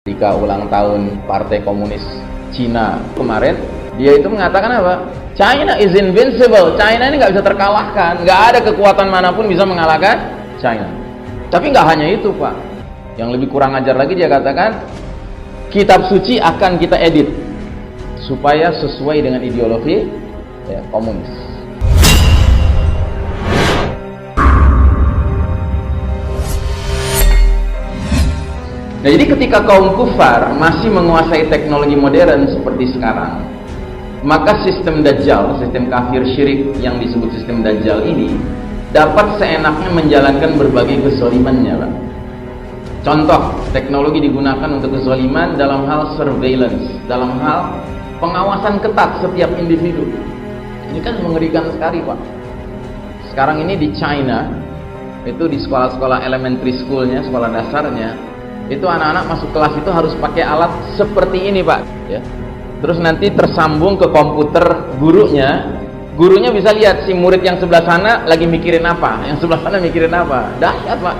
Ketika ulang tahun Partai Komunis Cina kemarin, dia itu mengatakan apa? China is invincible. China ini nggak bisa terkalahkan. Nggak ada kekuatan manapun bisa mengalahkan China. Tapi nggak hanya itu, Pak. Yang lebih kurang ajar lagi, dia katakan kitab suci akan kita edit supaya sesuai dengan ideologi komunis. Nah, jadi ketika kaum kufar masih menguasai teknologi modern seperti sekarang, maka sistem Dajjal, sistem kafir syirik yang disebut sistem Dajjal ini dapat seenaknya menjalankan berbagai kezalimannya, Pak. Contoh, teknologi digunakan untuk kezaliman dalam hal surveillance, dalam hal pengawasan ketat setiap individu. Ini kan mengerikan sekali, Pak. Sekarang ini di China, itu di sekolah-sekolah elementary schoolnya, sekolah dasarnya, itu anak-anak masuk kelas itu harus pakai alat seperti ini, Pak, ya. Terus nanti tersambung ke komputer gurunya bisa lihat si murid yang sebelah sana lagi mikirin apa, yang sebelah sana mikirin apa. Dahsyat, Pak,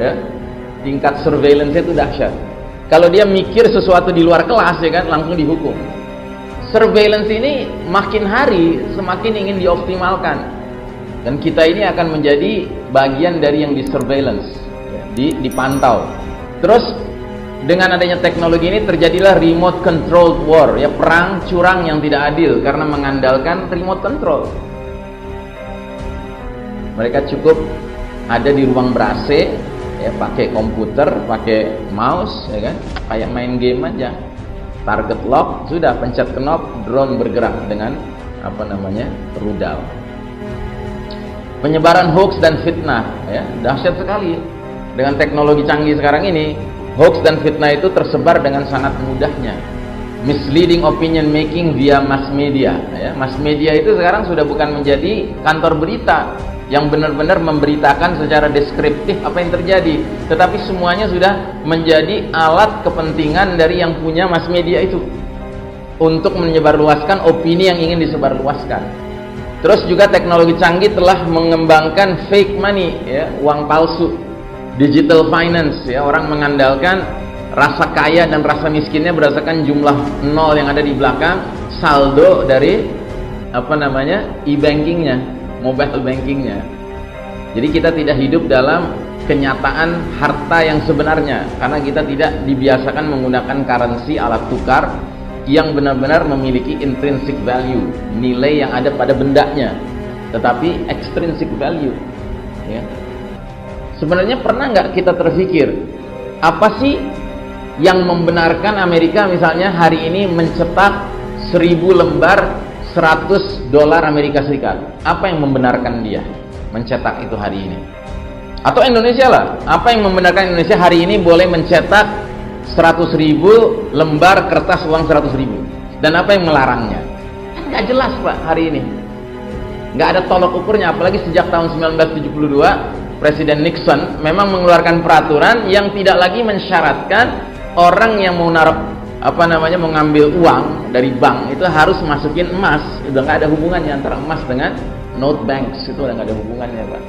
ya. Tingkat surveillance itu dahsyat. Kalau dia mikir sesuatu di luar kelas, ya kan, langsung dihukum. Surveillance ini makin hari semakin ingin dioptimalkan, dan kita ini akan menjadi bagian dari yang di surveillance, ya, dipantau. Terus dengan adanya teknologi ini terjadilah remote controlled war, ya, perang curang yang tidak adil karena mengandalkan remote control. Mereka cukup ada di ruang ber-AC, ya, pakai komputer, pakai mouse, ya kan, kayak main game aja. Target lock, sudah pencet knob, drone bergerak dengan rudal. Penyebaran hoax dan fitnah, ya, dahsyat sekali. Dengan teknologi canggih sekarang ini, hoax dan fitnah itu tersebar dengan sangat mudahnya. Misleading opinion making via mass media, ya. Mass media itu sekarang sudah bukan menjadi kantor berita yang benar-benar memberitakan secara deskriptif apa yang terjadi, tetapi semuanya sudah menjadi alat kepentingan dari yang punya mass media itu untuk menyebarluaskan opini yang ingin disebarluaskan. Terus juga teknologi canggih telah mengembangkan fake money, ya, uang palsu. Digital finance, ya, orang mengandalkan rasa kaya dan rasa miskinnya berdasarkan jumlah nol yang ada di belakang saldo dari e-bankingnya, mobile bankingnya. Jadi kita tidak hidup dalam kenyataan harta yang sebenarnya karena kita tidak dibiasakan menggunakan currency, alat tukar yang benar-benar memiliki intrinsic value, nilai yang ada pada bendanya, tetapi extrinsic value, ya. Sebenarnya pernah nggak kita terpikir apa sih yang membenarkan Amerika misalnya hari ini mencetak 1000 lembar $100 Amerika Serikat? Apa yang membenarkan dia mencetak itu hari ini? Atau Indonesia lah, apa yang membenarkan Indonesia hari ini boleh mencetak 100.000 lembar kertas uang 100.000? Dan apa yang melarangnya? Nggak jelas, Pak, hari ini. Nggak ada tolok ukurnya, apalagi sejak tahun 1972 Presiden Nixon memang mengeluarkan peraturan yang tidak lagi mensyaratkan orang yang mau naruh mau ngambil uang dari bank itu harus masukin emas. Udah nggak ada hubungannya antara emas dengan note banks, itu udah nggak ada hubungannya, Pak.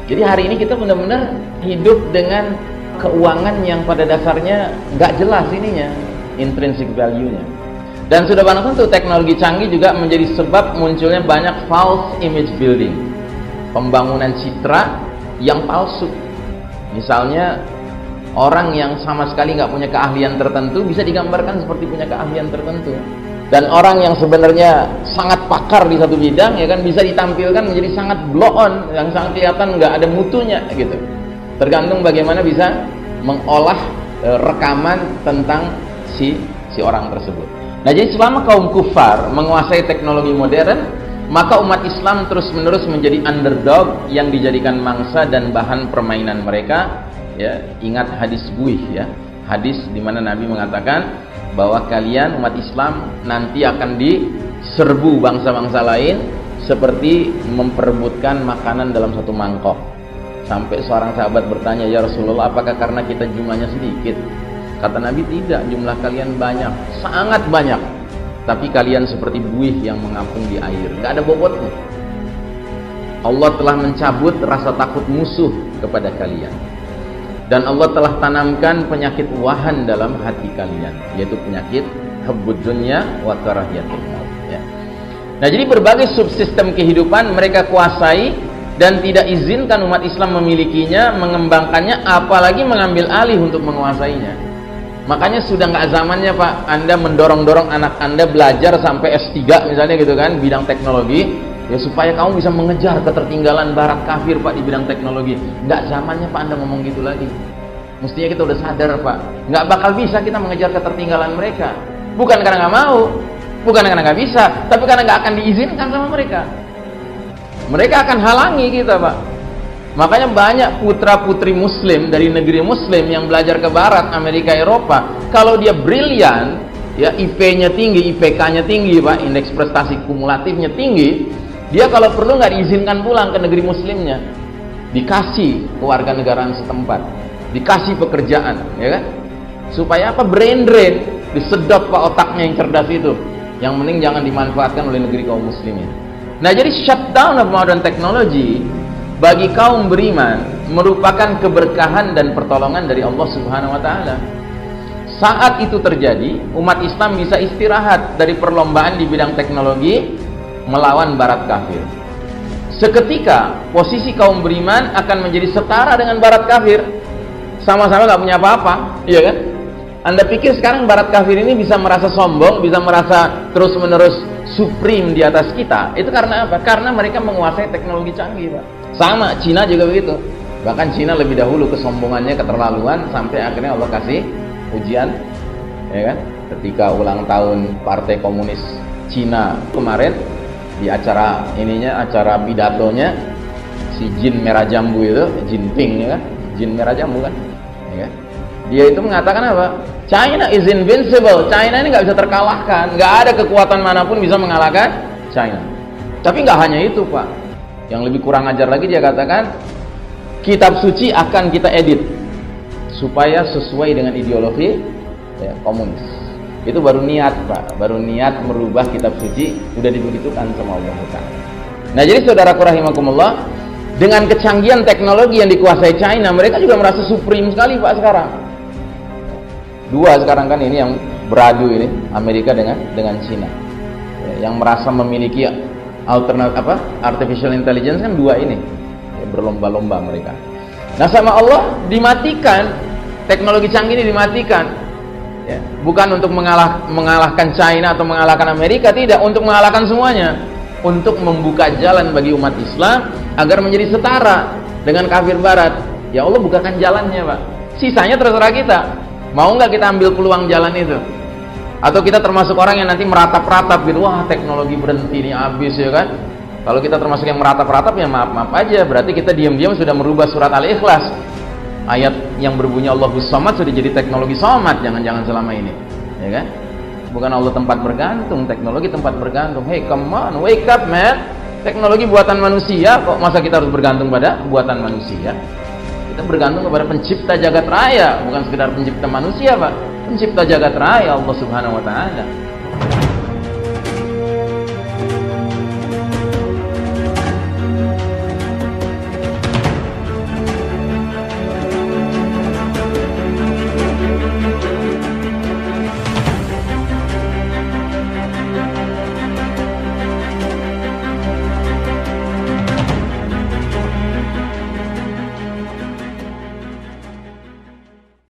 Jadi hari ini kita benar-benar hidup dengan keuangan yang pada dasarnya nggak jelas ininya, intrinsic value-nya. Dan sudah barang tentu teknologi canggih juga menjadi sebab munculnya banyak false image building, pembangunan citra yang palsu. Misalnya orang yang sama sekali nggak punya keahlian tertentu bisa digambarkan seperti punya keahlian tertentu, dan orang yang sebenarnya sangat pakar di satu bidang, ya kan, bisa ditampilkan menjadi sangat blow on, yang sangat kelihatan nggak ada mutunya gitu. Tergantung bagaimana bisa mengolah rekaman tentang si orang tersebut. Nah, jadi selama kaum kufar menguasai teknologi modern, maka umat Islam terus-menerus menjadi underdog yang dijadikan mangsa dan bahan permainan mereka, ya. Ingat hadis buih, ya, hadis di mana Nabi mengatakan bahwa kalian umat Islam nanti akan diserbu bangsa-bangsa lain seperti memperebutkan makanan dalam satu mangkok. Sampai seorang sahabat bertanya, "Ya Rasulullah, apakah karena kita jumlahnya sedikit?" Kata Nabi, "Tidak, jumlah kalian banyak, sangat banyak, tapi kalian seperti buih yang mengapung di air, nggak ada bobotnya. Allah telah mencabut rasa takut musuh kepada kalian." Dan Allah telah tanamkan penyakit wahan dalam hati kalian, yaitu penyakit hubbud dunya wa karahiyatul maut, ya. Nah, jadi berbagai subsistem kehidupan mereka kuasai dan tidak izinkan umat Islam memilikinya, mengembangkannya, apalagi mengambil alih untuk menguasainya. Makanya sudah nggak zamannya Pak, Anda mendorong-dorong anak Anda belajar sampai S3 misalnya gitu kan, bidang teknologi, ya supaya kamu bisa mengejar ketertinggalan barat kafir Pak di bidang teknologi. Nggak zamannya Pak Anda ngomong gitu lagi. Mestinya kita udah sadar Pak, nggak bakal bisa kita mengejar ketertinggalan mereka. Bukan karena nggak mau, bukan karena nggak bisa, tapi karena nggak akan diizinkan sama mereka. Mereka akan halangi kita Pak. Makanya banyak putra-putri muslim dari negeri muslim yang belajar ke barat, Amerika, Eropa, kalau dia brilian, ya IP-nya tinggi, IPK-nya tinggi Pak, indeks prestasi kumulatifnya tinggi, dia kalau perlu nggak diizinkan pulang ke negeri muslimnya, dikasih kewarganegaraan setempat, dikasih pekerjaan, ya kan? Supaya apa? Brain drain, disedot Pak otaknya yang cerdas itu. Yang penting jangan dimanfaatkan oleh negeri kaum muslimin. Nah, jadi shutdown of modern technology bagi kaum beriman merupakan keberkahan dan pertolongan dari Allah Subhanahu wa taala. Saat itu terjadi, umat Islam bisa istirahat dari perlombaan di bidang teknologi melawan barat kafir. Seketika posisi kaum beriman akan menjadi setara dengan barat kafir. Sama-sama nggak punya apa-apa, iya kan? Anda pikir sekarang barat kafir ini bisa merasa sombong, bisa merasa terus-menerus supreme di atas kita? Itu karena apa? Karena mereka menguasai teknologi canggih, Pak. Sama, Cina juga begitu. Bahkan Cina lebih dahulu kesombongannya, keterlaluan, sampai akhirnya Allah kasih ujian, ya kan? Ketika ulang tahun Partai Komunis Cina kemarin, di acara ininya, acara pidatonya, si Jin Merah Jambu itu, Jinping, ya kan? Jin Merah Jambu kan? Ya kan? Dia itu mengatakan apa? China is invincible. China ini nggak bisa terkalahkan. Nggak ada kekuatan manapun bisa mengalahkan China. Tapi nggak hanya itu, Pak. Yang lebih kurang ajar lagi dia katakan, kitab suci akan kita edit supaya sesuai dengan ideologi ya, komunis. Itu baru niat Pak, baru niat merubah kitab suci, udah dibegitukan sama Allah. Nah, jadi saudaraku rahimakumullah, dengan kecanggihan teknologi yang dikuasai China, mereka juga merasa supreme sekali Pak sekarang. Dua sekarang kan ini yang beradu ini, Amerika dengan China, ya, yang merasa memiliki artificial intelligence kan dua ini, ya, berlomba-lomba mereka. Nah, sama Allah dimatikan, teknologi canggih ini dimatikan, ya, bukan untuk mengalahkan China atau mengalahkan Amerika, tidak, untuk mengalahkan semuanya, untuk membuka jalan bagi umat Islam agar menjadi setara dengan kafir barat. Ya Allah bukakan jalannya Pak, sisanya terserah kita. Mau nggak kita ambil peluang jalan itu? Atau kita termasuk orang yang nanti meratap-ratap gitu, wah teknologi berhenti nih, habis ya kan? Kalau kita termasuk yang meratap-ratap, ya maaf-maaf aja, berarti kita diam-diam sudah merubah surat Al-Ikhlas. Ayat yang berbunyi Allahus Samad sudah jadi teknologi somad, jangan-jangan selama ini, ya kan? Bukan Allah tempat bergantung, teknologi tempat bergantung. Hey, come on, wake up man. Teknologi buatan manusia, kok masa kita harus bergantung pada buatan manusia? Kita bergantung kepada pencipta jagat raya, bukan sekedar pencipta manusia Pak, pencipta jagat raya Allah Subhanahu wa taala.